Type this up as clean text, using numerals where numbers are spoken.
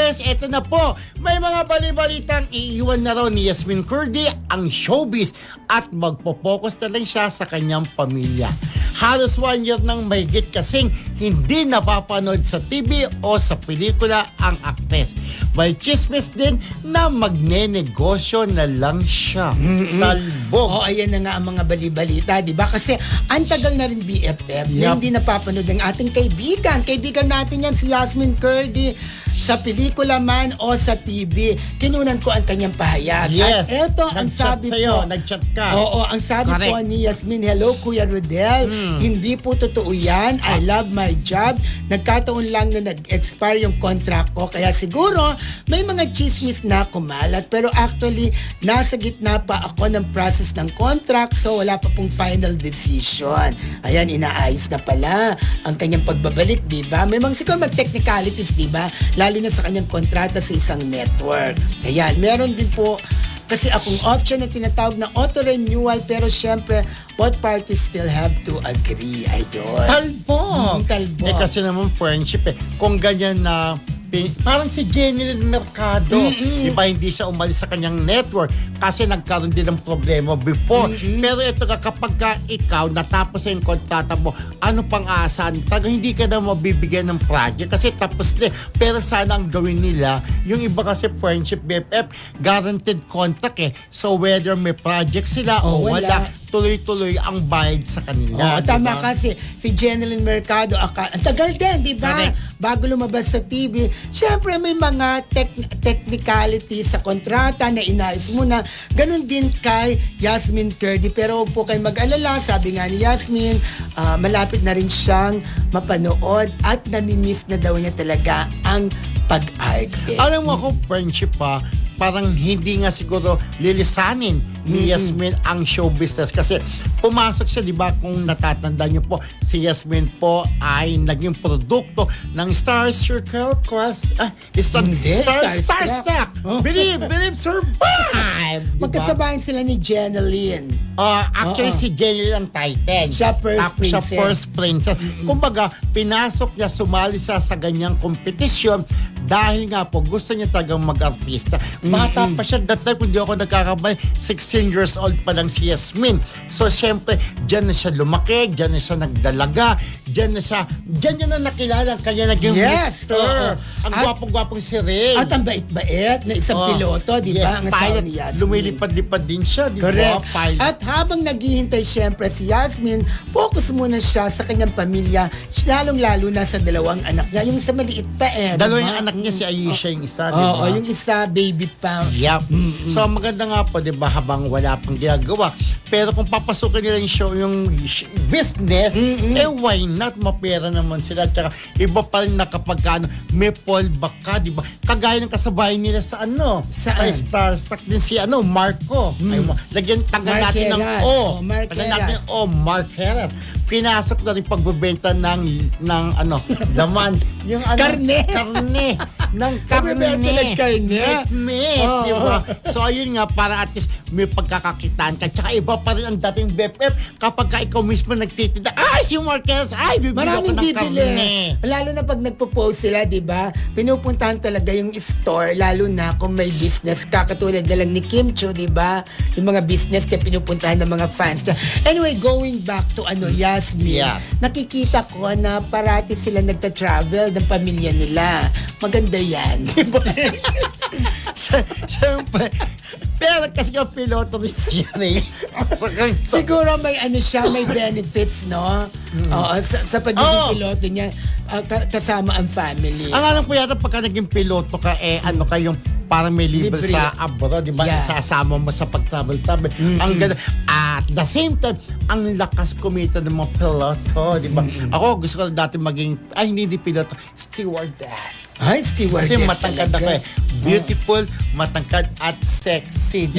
Marites, eto na po. May mga bali-balitang iiwan na raw ni Yasmin Curdy ang showbiz at magpo-focus na lang siya sa kanyang pamilya. Halos 1 year nang mahigit kasing hindi napapanood sa TV o sa pelikula ang aktres. May chismis din na magne-negosyo na lang siya. Talbog. Oh, ayan na nga ang mga bali-balita, di ba? Kasi ang tagal na rin BFF na hindi napapanood ng ating kaibigan. Kaibigan natin yan si Yasmin Curdy sa pelikula man o sa TV. Kinunan ko ang kanyang pahayag. Yes. At eto ang Nag-chat sabi sa'yo, po. nag-chat ka. Oo, ang sabi Correct. po ni Yasmin, hello Kuya Rodel. Hindi po totoo yan. I love my job. Nagkataon lang na nag-expire yung contract ko. Kaya siguro may mga chismis na kumalat. Pero actually, nasa gitna pa ako ng process ng contract. So wala pa pong final decision. Ayan, inaayos na pala ang kanyang pagbabalik, di ba? May mga siguro mag-technicalities, di ba? Lalo na sa kanyang kontrata sa isang network. Ayan, meron din po kasi akong option na tinatawag na auto-renewal, pero syempre, both parties still have to agree. Ayun. Talbog. Talbog. Eh kasi naman friendship eh. Kung ganyan na parang si Jenny Mercado, di ba hindi siya umalis sa kanyang network kasi nagkaroon din ng problema before. Pero ito nga, kapag ka ikaw natapos yung kontrata mo, ano pang aasahan? Hindi ka na mabibigyan ng project kasi tapos na. Pero sana ang gawin nila, yung iba kasi friendship BFF, guaranteed contract eh. So whether may project sila o wala, tuloy-tuloy ang bayad sa kanila. Oo, tama kasi si Jeneline Mercado, ang tagal din, di ba? Correct. Bago lumabas sa TV, syempre may mga technicalities sa kontrata na inayos muna. Ganon din kay Yasmin Curdy. Pero huwag po kayo mag-alala, sabi nga ni Yasmin, malapit na rin siyang mapanood at namimiss na daw niya talaga ang pag-arte. Alam mo ako, friendship pa, parang hindi nga siguro lilisanin ni Yasmin ang show business kasi pumasok siya, di ba, kung natatandaan niyo po, si Yasmin po ay naging produkto ng Star Circle Quest, Starstruck. Believe, survive. Diba? Magkasabayan sila ni Jeneline. Actually, si Jenny ang title. Siya first princess. Siya first princess. Kumbaga, pinasok niya, sumali siya sa ganyang kompetisyon dahil nga po, gusto niya talagang mag-artista. Bata pa siya. That time, kung di ako nagkakamay, 16 years old pa lang si Yasmin. So, syempre, dyan na siya lumaki, dyan na siya nagdalaga, dyan niya na nakilala, kaya naging mister. Ang gwapong-gwapong si Ray. At ang bait-bait na isang piloto, di ba? Ang asawa ni Yasmin. Lumilipad-lipad din siya, di ba? Correct. Pilot. At habang naghihintay syempre si Yasmin, focus muna siya sa kanyang pamilya, lalong-lalo na sa dalawang anak niya. Yung isa maliit pa Dalawang anak niya, si Ayesha yung isa, di Oo, ba? yung isa, baby pa. Yep. So, maganda nga po, di ba, habang wala pang ginagawa. Pero kung papasukin nila yung show, yung business, why not? Mapera naman sila. Tsaka, iba pa rin na kapag may fallback ka, di ba? Kagaya ng kasabayan nila sa Sa Starstruck din si Marco. Ay, lagyan, tagal Mark natin ng Heras. O. Mark Tagal natin Heras. ng O, Mark Heras. Pinasok na rin pagbebenta ng laman. Yung Karne. Ng Pagbebenta ng karne. Meat, Oo. di ba? So, ayun nga, para at least may pagkakakitaan ka. Tsaka iba pa rin ang dating BFF kapag ka ikaw mismo nagtitinda. Si Marquez, bibili ako Maraming ng bibili. karne. Lalo na pag nagpo-post sila, di ba? Pinupuntahan talaga yung store, lalo na kung may business ka. Katulad na lang ni Kim Chiu, di ba? Yung mga business kaya pinupuntahan ng mga fans. Anyway, going back to Yasmin, nakikita ko na parati sila nagta-travel ng pamilya nila. Maganda yan. Siyempre. Pero kasi yung piloto rin siya rin. Siguro may may benefits, no? Oo, sa pagiging piloto niya, kasama ang family. Ang alam ko yata pagka naging piloto ka, yung parang may libre sa abroad, di ba? Yeah. Isasama mo sa pag-travel-travel. Ang ganda. At the same time, ang lakas kumita ng mga piloto, di ba? Ako, gusto ko dati maging, hindi piloto, stewardess. Stewardess. Kasi matangkad ako talaga. Beautiful, matangkad at sexy.